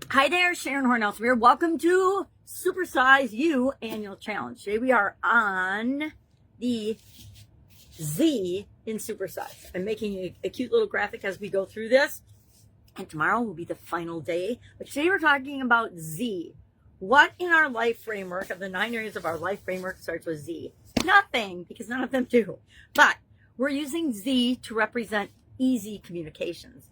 Hi there, Sharon Horne-Ellstrom here. Welcome to Supersize You Annual Challenge. Today we are on the Z in Supersize. I'm making a cute little graphic as we go through this, and tomorrow will be the final day. But today we're talking about Z. What in our life framework of the 9 areas of our life framework starts with Z? Nothing, because none of them do. But we're using Z to represent easy communications.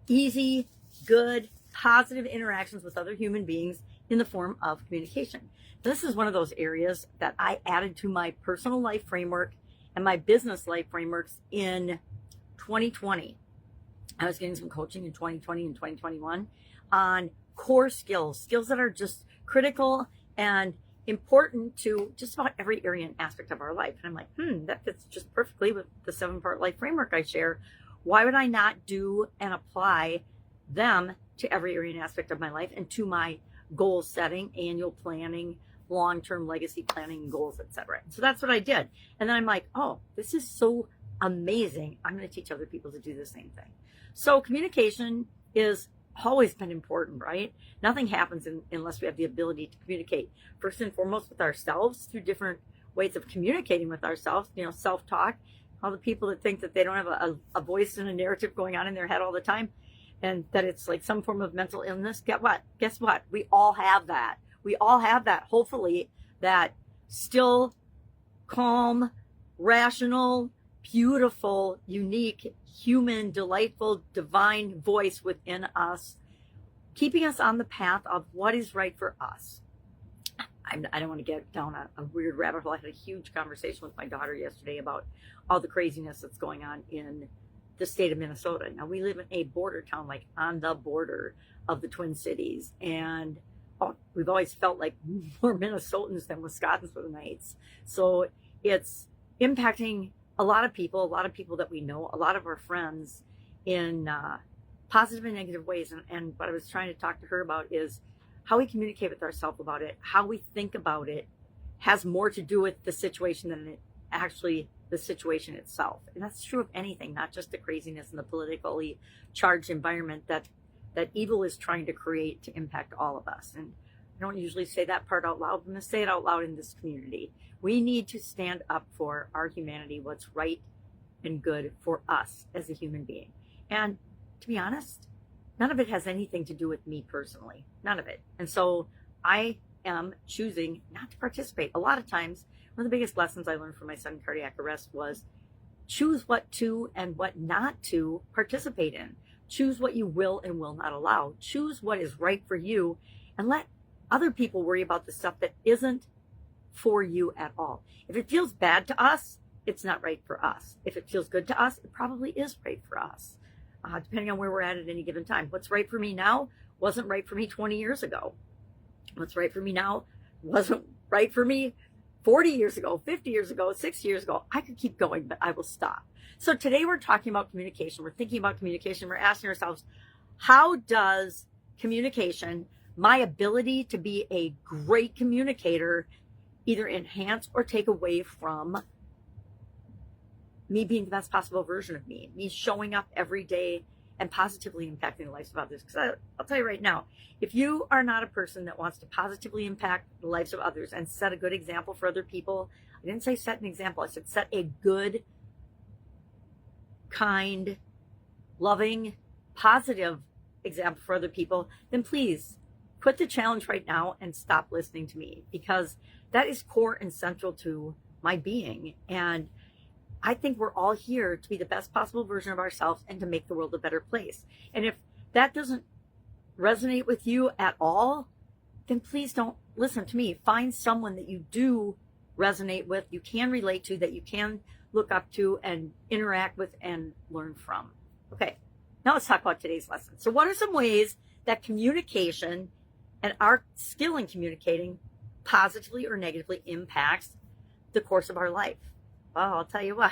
Easy, good, positive interactions with other human beings in the form of communication. This is one of those areas that I added to my personal life framework and my business life frameworks in 2020. I was getting some coaching in 2020 and 2021 on core skills that are just critical and important to just about every area and aspect of our life. And I'm like, that fits just perfectly with the 7-part life framework I share. Why would I not do and apply them to every area and aspect of my life and to my goal setting, annual planning, long-term legacy planning, goals, etc. So that's what I did. And then I'm like, oh, this is so amazing. I'm going to teach other people to do the same thing. So communication is always been important, right? Nothing happens unless we have the ability to communicate first and foremost with ourselves through different ways of communicating with ourselves, self-talk. All the people that think that they don't have a voice and a narrative going on in their head all the time, and that it's like some form of mental illness. Guess what? We all have that. We all have that, hopefully, that still, calm, rational, beautiful, unique, human, delightful, divine voice within us, keeping us on the path of what is right for us. I don't want to get down a weird rabbit hole. I had a huge conversation with my daughter yesterday about all the craziness that's going on in the state of Minnesota. Now, we live in a border town, like on the border of the Twin Cities. And we've always felt like more Minnesotans than Wisconsinites. So it's impacting a lot of people that we know, a lot of our friends in positive and negative ways. And what I was trying to talk to her about is how we communicate with ourselves about it, how we think about it has more to do with the situation than it actually the situation itself. And that's true of anything, not just the craziness and the politically charged environment that evil is trying to create to impact all of us. And I don't usually say that part out loud, but I'm going to say it out loud in this community. We need to stand up for our humanity, what's right and good for us as a human being. And to be honest, none of it has anything to do with me personally, none of it. And so I am choosing not to participate. A lot of times, one of the biggest lessons I learned from my sudden cardiac arrest was choose what to and what not to participate in. Choose what you will and will not allow. Choose what is right for you and let other people worry about the stuff that isn't for you at all. If it feels bad to us, it's not right for us. If it feels good to us, it probably is right for us, depending on where we're at any given time. What's right for me now wasn't right for me 20 years ago. What's right for me now wasn't right for me 40 years ago, 50 years ago, 60 years ago. I could keep going, but I will stop. So today we're talking about communication. We're thinking about communication. We're asking ourselves, how does communication, my ability to be a great communicator, either enhance or take away from me being the best possible version of me showing up every day and positively impacting the lives of others? Because I'll tell you right now, if you are not a person that wants to positively impact the lives of others and set a good example for other people, I didn't say set an example, I said set a good, kind, loving, positive example for other people, then please quit the challenge right now and stop listening to me, because that is core and central to my being. And I think we're all here to be the best possible version of ourselves and to make the world a better place. And if that doesn't resonate with you at all, then please don't listen to me. Find someone that you do resonate with, you can relate to, that you can look up to and interact with and learn from. Okay, now let's talk about today's lesson. So what are some ways that communication and our skill in communicating positively or negatively impacts the course of our life? Well, I'll tell you what,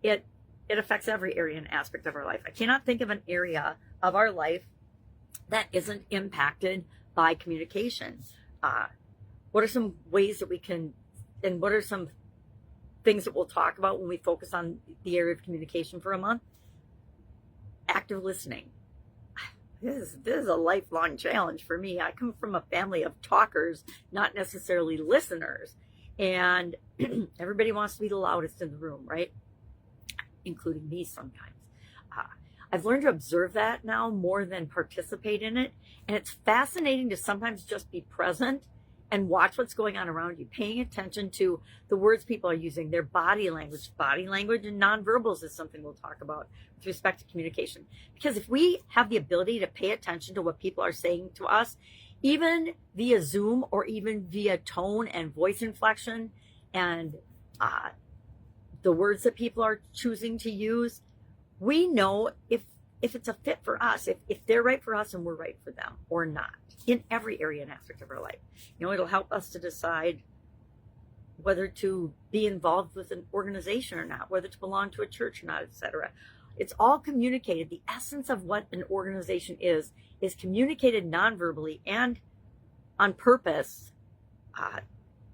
it affects every area and aspect of our life. I cannot think of an area of our life that isn't impacted by communication. What are some ways that we can, and what are some things that we'll talk about when we focus on the area of communication for a month? Active listening. this is a lifelong challenge for me. I come from a family of talkers, not necessarily listeners. And everybody wants to be the loudest in the room, right? Including me sometimes. I've learned to observe that now more than participate in it. And it's fascinating to sometimes just be present and watch what's going on around you, paying attention to the words people are using, their body language. Body language and nonverbals is something we'll talk about with respect to communication. Because if we have the ability to pay attention to what people are saying to us, even via Zoom or even via tone and voice inflection and the words that people are choosing to use, we know if it's a fit for us, if they're right for us and we're right for them or not, in every area and aspect of our life. You know, it'll help us to decide whether to be involved with an organization or not, whether to belong to a church or not, etc. It's all communicated. The essence of what an organization is communicated non-verbally and on purpose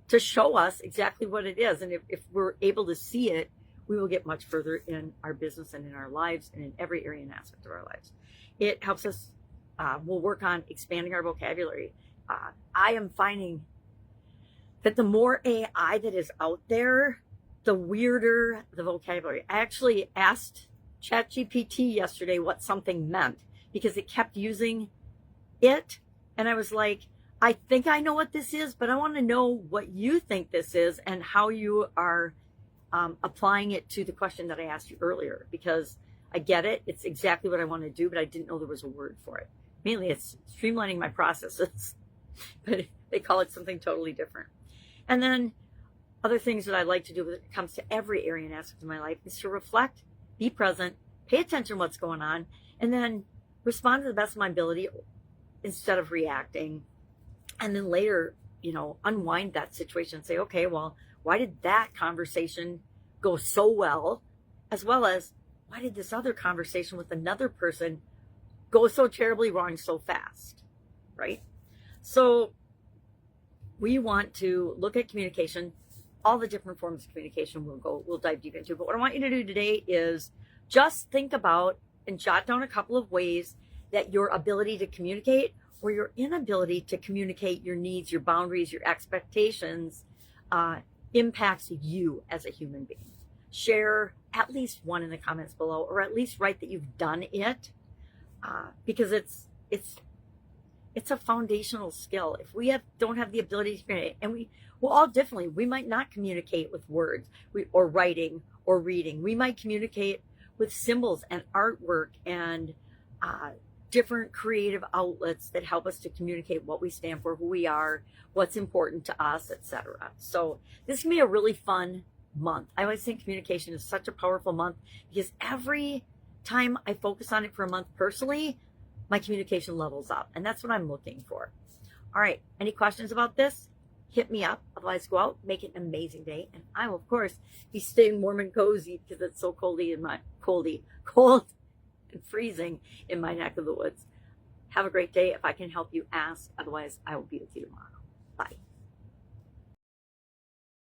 to show us exactly what it is. And if we're able to see it, we will get much further in our business and in our lives and in every area and aspect of our lives. It helps us, we'll work on expanding our vocabulary. I am finding that the more AI that is out there, the weirder the vocabulary. I actually asked ChatGPT yesterday what something meant because it kept using it. And I was like, I think I know what this is, but I want to know what you think this is and how you are applying it to the question that I asked you earlier, because I get it. It's exactly what I want to do, but I didn't know there was a word for it. Mainly it's streamlining my processes, but they call it something totally different. And then other things that I like to do when it comes to every area and aspect of my life is to reflect, be present, pay attention to what's going on, and then respond to the best of my ability instead of reacting. And then later, you know, unwind that situation and say, okay, well, why did that conversation go so well as why did this other conversation with another person go so terribly wrong so fast, right? So we want to look at communication, all the different forms of communication we'll dive deep into. But what I want you to do today is just think about and jot down a couple of ways that your ability to communicate or your inability to communicate your needs, your boundaries, your expectations impacts you as a human being. Share at least one in the comments below, or at least write that you've done it, because it's a foundational skill. If we don't have the ability to communicate, and we're all differently, we might not communicate with words or writing or reading. We might communicate with symbols and artwork and different creative outlets that help us to communicate what we stand for, who we are, what's important to us, etc. So this can be a really fun month. I always think communication is such a powerful month because every time I focus on it for a month personally, my communication levels up, and that's what I'm looking for. All right, any questions about this? Hit me up. Otherwise, go out, make it an amazing day, and I will, of course, be staying warm and cozy because it's so cold and freezing in my neck of the woods. Have a great day. If I can help you, ask. Otherwise, I will be with you tomorrow. Bye.